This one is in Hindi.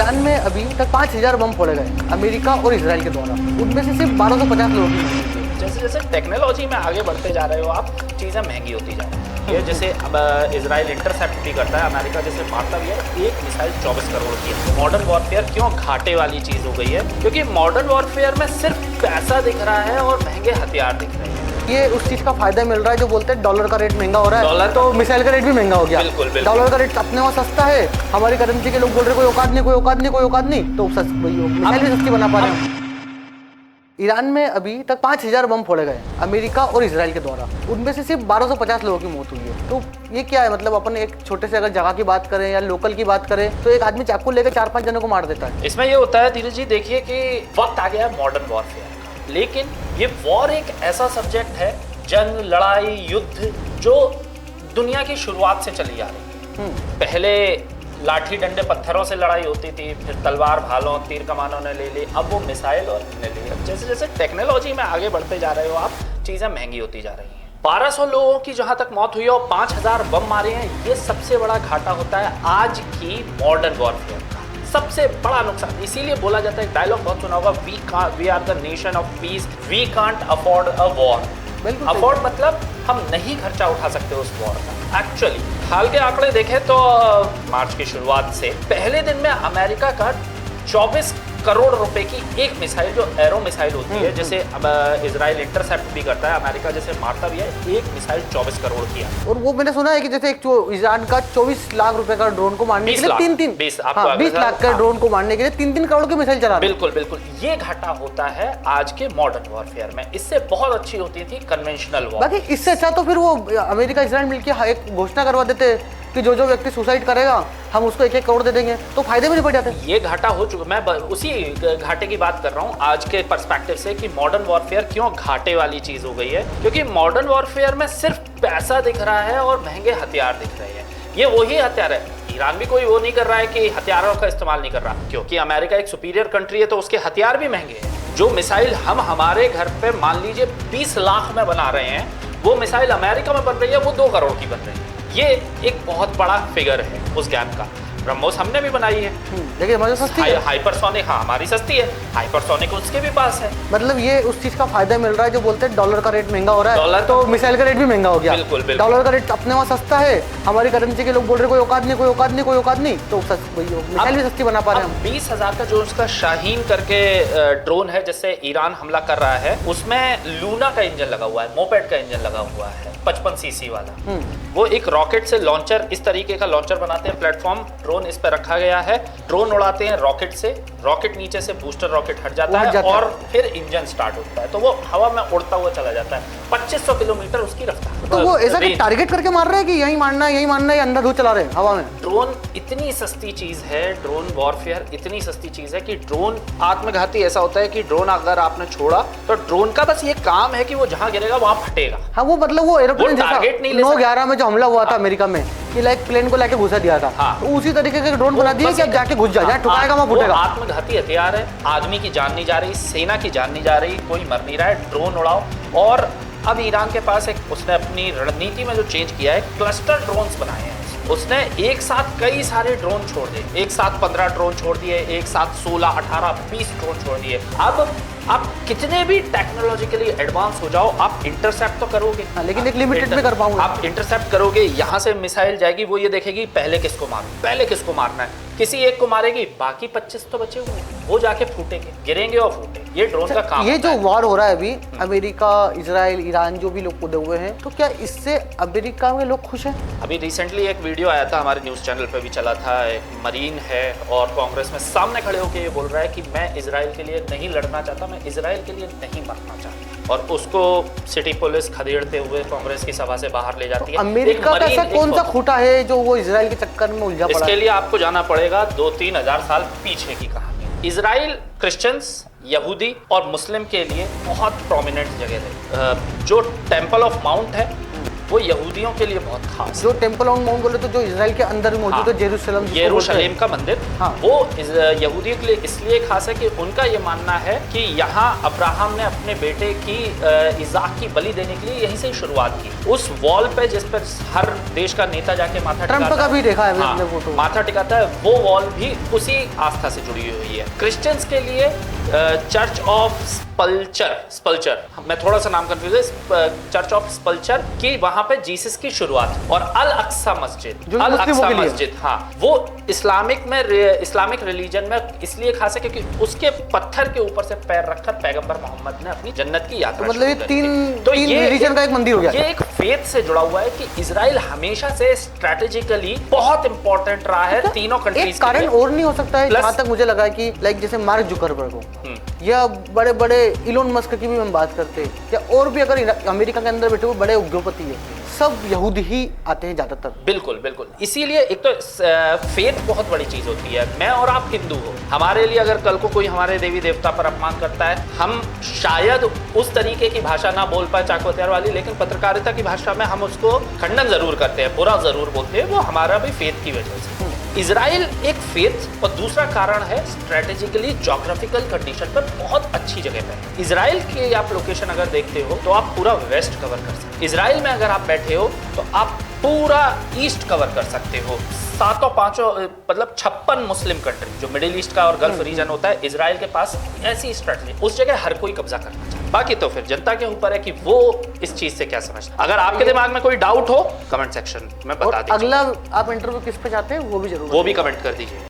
ईरान में अभी तक 5000 बम फोड़े गए अमेरिका और इजराइल के द्वारा, उनमें से सिर्फ 1250 लोगों की मौत हुई। जैसे जैसे टेक्नोलॉजी में आगे बढ़ते जा रहे हो आप, चीज़ें महंगी होती जा रही है। ये जैसे अब इजराइल इंटरसेप्ट भी करता है, अमेरिका जैसे मारता भी है, एक मिसाइल 24 करोड़ की है। मॉडर्न वॉरफेयर क्यों घाटे वाली चीज़ हो गई है? क्योंकि मॉडर्न वॉरफेयर में सिर्फ पैसा दिख रहा है और महंगे हथियार दिख रहे हैं। ये उस चीज का फायदा मिल रहा है जो बोलते हैं डॉलर का रेट महंगा हो रहा है, डॉलर तो मिसाइल का रेट भी महंगा हो गया। बिल्कुल बिल्कुल। डॉलर का रेट अपने वहाँ सस्ता है, हमारी करेंसी के लोग बोल रहे कोई औकात नहीं, कोई औकात नहीं, कोई औकात नहीं, तो मिसाइल भी सस्ती बना पा रहे हैं। ईरान में अभी तक 5000 बम फोड़े गए अमेरिका और इजराइल के द्वारा, उनमें से सिर्फ 1250 लोगों की मौत हुई है। तो ये क्या है? मतलब अपन एक छोटे से अगर जगह की बात करें या लोकल की बात करें तो एक आदमी चाकू लेकर 4-5 जनों को मार देता है। इसमें ये होता है धीरज जी, देखिए कि वक्त आ गया है मॉडर्न वॉरफेयर का, लेकिन ये वॉर एक ऐसा सब्जेक्ट है, जंग, लड़ाई, युद्ध, जो दुनिया की शुरुआत से चली आ रही है। पहले लाठी डंडे पत्थरों से लड़ाई होती थी, फिर तलवार भालों तीर कमानों ने ले ली, अब वो मिसाइल और ने ली। अब जैसे जैसे टेक्नोलॉजी में आगे बढ़ते जा रहे हो आप, चीज़ें महंगी होती जा रही हैं। 1200 लोगों की जहाँ तक मौत हुई है और 5000 बम मारे हैं, ये सबसे बड़ा घाटा होता है आज की मॉडर्न वॉरफेयर का, सबसे बड़ा नुकसान। इसीलिए बोला जाता है, डायलॉग बहुत सुना होगा, we are the nation of peace, we can't afford a war. Afford मतलब हम नहीं खर्चा उठा सकते उस वॉर का। एक्चुअली हाल के आंकड़े देखें तो मार्च की शुरुआत से पहले दिन में अमेरिका का 24 करोड़ रुपए की एक मिसाइल, जो एरो मिसाइल होती है, जैसे अब इजराइल इंटरसेप्ट भी करता है, अमेरिका जैसे मारता भी है, एक मिसाइल 24 करोड़ की है। और वो मैंने सुना है कि जैसे एक ईरान का 24 लाख रुपए का ड्रोन को मारने के लिए 20 लाख का ड्रोन को मारने के लिए 3 करोड़ की मिसाइल चला। बिल्कुल बिल्कुल, ये घाटा होता है आज के मॉडर्न वॉरफेयर में। इससे बहुत अच्छी होती थी कन्वेंशनल वॉर। बाकी इससे अच्छा तो फिर वो अमेरिका इजराइल मिलकर एक घोषणा करवा देते कि जो व्यक्ति सुसाइड करेगा हम उसको 1-1 करोड़ दे देंगे, तो फायदे में नहीं पड़ जाते। ये घाटा हो चुका, मैं उसी घाटे की बात कर रहा हूँ आज के पर्सपेक्टिव से, कि मॉडर्न वॉरफेयर क्यों घाटे वाली चीज हो गई है। क्योंकि मॉडर्न वॉरफेयर में सिर्फ पैसा दिख रहा है और महंगे हथियार दिख रहे हैं। ये वही हथियार है, ईरान भी कोई वो नहीं कर रहा है कि हथियारों का इस्तेमाल नहीं कर रहा, क्योंकि अमेरिका एक सुपीरियर कंट्री है, तो उसके हथियार भी महंगे हैं। जो मिसाइल हम हमारे घर पे मान लीजिए 20 लाख में बना रहे हैं, वो मिसाइल अमेरिका में बन रही है, वो 2 करोड़ की बन रही है। ये एक बहुत बड़ा फिगर है उस ज्ञान का। ब्रह्मोस हमने भी बनाई है, लेकिन हमारी सस्ती है। हाइपरसोनिक, हाँ हमारी सस्ती है, हाइपरसोनिक उसके भी पास है। मतलब ये उस चीज का फायदा मिल रहा है जो बोलते हैं डॉलर का रेट महंगा हो रहा है, डॉलर तो मिसाइल का रेट भी महंगा हो गया। बिल्कुल बिल्कुल। डॉलर का रेट अपने वहाँ सस्ता है, हमारी करेंसी के लोग बोल रहे कोई औकात नहीं, कोई औकात नहीं, कोई औकात नहीं, तो मिसाइल भी सस्ती बना पा रहे हैं। 20,000 का जो उसका शाहीन करके ड्रोन है जिससे ईरान हमला कर रहा है, उसमें लूना का इंजन लगा हुआ है, मोपेड का इंजन लगा हुआ है, 55 सीसी वाला। वो एक रॉकेट से लॉन्चर, इस तरीके का लॉन्चर बनाते हैं, प्लेटफॉर्म ड्रोन इस पर रखा गया है, ड्रोन उड़ाते हैं रॉकेट से, रॉकेट नीचे से बूस्टर रॉकेट हट जाता है और फिर इंजन स्टार्ट होता है, तो वो हवा में उड़ता हुआ चला जाता है। 2500 किलोमीटर उसकी रफ्तार। तो वो ऐसा कि टारगेट करके मार रहे हैं कि यहीं मारना है, यहीं मारना है, अंधाधुंध चला रहे हैं हवा में। ड्रोन इतनी सस्ती चीज है, ड्रोन वॉरफेयर इतनी सस्ती चीज है कि ड्रोन आत्मघाती ऐसा होता है कि ड्रोन अगर आपने छोड़ा तो ड्रोन का बस ये काम है कि वो जहां गिरेगा वहां फटेगा। हाँ, वो मतलब वो एरोप्लेन जैसा 9/11 में जो हमला हुआ था अमेरिका में, कि लाइक प्लेन को लेके घुसा दिया था, तो उसी तरीके के ड्रोन बना दिए कि अब जाके घुस जाए, ठुकाएगा वहां फुटेगा। आत्मघाती हथियार है, आदमी की जान नहीं जा रही, सेना की जान नहीं जा रही, कोई मर नहीं रहा है, ड्रोन उड़ाओ। और अब ईरान के पास उसने अपनी रणनीति में जो चेंज किया है, क्लस्टर ड्रोन्स बनाए हैं। उसने एक साथ कई सारे ड्रोन छोड़ दिए, एक साथ 15 ड्रोन छोड़ दिए, एक साथ 16, 18, 20 ड्रोन छोड़ दिए। अब आप कितने भी टेक्नोलॉजिकली एडवांस हो जाओ, आप इंटरसेप्ट तो करोगे, लेकिन एक लिमिटेड में कर पाऊंगा। आप इंटरसेप्ट करोगे, यहाँ से मिसाइल जाएगी, वो ये देखेगी पहले किसको मारना है, किसी एक को मारेगी, बाकी 25 तो बचे हुए वो जाके फूटेंगे, गिरेंगे और फूटेंगे। ये ड्रोन का काम। ये जो वॉर हो रहा है अभी, अमेरिका, इजराइल, ईरान जो भी लोग कूदे हुए हैं, तो क्या इससे अमेरिका में लोग खुश हैं? अभी रिसेंटली एक वीडियो आया था, हमारे न्यूज़ चैनल पे भी चला था, एक मरीन है और कांग्रेस में सामने खड़े होकर ये बोल रहा है कि मैं इजराइल के लिए नहीं लड़ना चाहता, मैं इजराइल के लिए नहीं मरना चाहता, और उसको सिटी पुलिस खदेड़ते हुए कांग्रेस की सभा से बाहर ले जाती है। तो अमेरिका का ऐसा कौन सा खूंटा है जो वो इजराइल के चक्कर में उलझा पड़ा है? इसके लिए आपको जाना पड़ेगा 2-3 हजार साल पीछे की कहानी। इजराइल क्रिश्चियंस, यहूदी और मुस्लिम के लिए बहुत प्रोमिनेंट जगह है। जो टेम्पल ऑफ माउंट है वो यहूदियों के लिए बहुत खास है। जो टेम्पल ऑन माउंट बोले तो जो इजराइल के अंदर मौजूद हाँ, है, जेरूशलेम जिसको यरूशलेम बोलते का मंदिर, हाँ। वो यहूदियों के लिए इसलिए खास है कि उनका ये मानना है कि यहाँ अब्राहम ने अपने बेटे की इज़ाक की बलि देने के लिए यहीं से ही शुरुआत की। उस वॉल पे जिस पर हर देश का नेता जाके माथा ट्रम्प टिकाता का है, भी देखा है हाँ, मैंने फोटो। माथा टिकाता है, वो वॉल भी उसी आस्था से जुड़ी हुई है। क्रिश्चियंस के लिए चर्च ऑफ स्पल्चर, मैं थोड़ा सा नाम कंफ्यूज है, चर्च ऑफ स्पल्चर की वहां पे जीसस की शुरुआत, और अल अक्सा मस्जिद, जो अल मुस्लिमों अक्सा के लिए। मस्जिद, हाँ, वो इस्लामिक रिलीजन में इसलिए खास है क्योंकि उसके पत्थर के ऊपर से पैर रखकर पैगंबर मोहम्मद ने अपनी जन्नत की यात्रा तो मतलब ये शुरू करी थी। तीन रिलीजन का एक मंदिर हो गया। ये एक फेथ से जुड़ा हुआ है कि इजराइल हमेशा से स्ट्रेटेजिकली बहुत इंपॉर्टेंट रहा है तीनों कंट्रीज एक कारण और नहीं हो सकता है, जहां तक मुझे लगा कि लाइक जैसे मार्क जुकरबर्ग हो या बड़े बड़े इलोन मस्क की भी हम बात करते हैं, या और भी अगर अमेरिका के अंदर बैठे हुए बड़े उद्योगपति है, सब यहूदी ही आते हैं ज्यादातर। बिल्कुल बिल्कुल, इसीलिए एक तो फेथ बहुत बड़ी चीज होती है। मैं और आप हिंदू हो, हमारे लिए अगर कल को कोई हमारे देवी देवता पर अपमान करता है, हम शायद उस तरीके की भाषा ना बोल पाए चाक हथियार वाली, लेकिन पत्रकारिता की भाषा में हम उसको खंडन जरूर करते हैं, बुरा जरूर बोलते हैं, वो हमारा भी फेथ की वजह से। इजराइल एक फेथ, और दूसरा कारण है स्ट्रेटेजिकली ज्योग्राफिकल कंडीशन पर बहुत अच्छी जगह पे है। इजराइल की आप लोकेशन अगर देखते हो तो आप पूरा वेस्ट कवर कर सकते हो। इजराइल में अगर आप बैठे हो तो आप पूरा ईस्ट कवर कर सकते हो। सातों पांचों मतलब 56 मुस्लिम कंट्री, जो मिडिल ईस्ट का और गल्फ रीजन होता है, इजराइल के पास ऐसी स्ट्रेटजी, उस जगह हर कोई कब्जा करना चाहता है। बाकी तो फिर जनता के ऊपर है कि वो इस चीज से क्या समझता है। अगर आपके दिमाग में कोई डाउट हो, कमेंट सेक्शन में बता दीजिए। अगला आप इंटरव्यू किस पे चाहते हैं वो भी जरूर कमेंट कर दीजिए।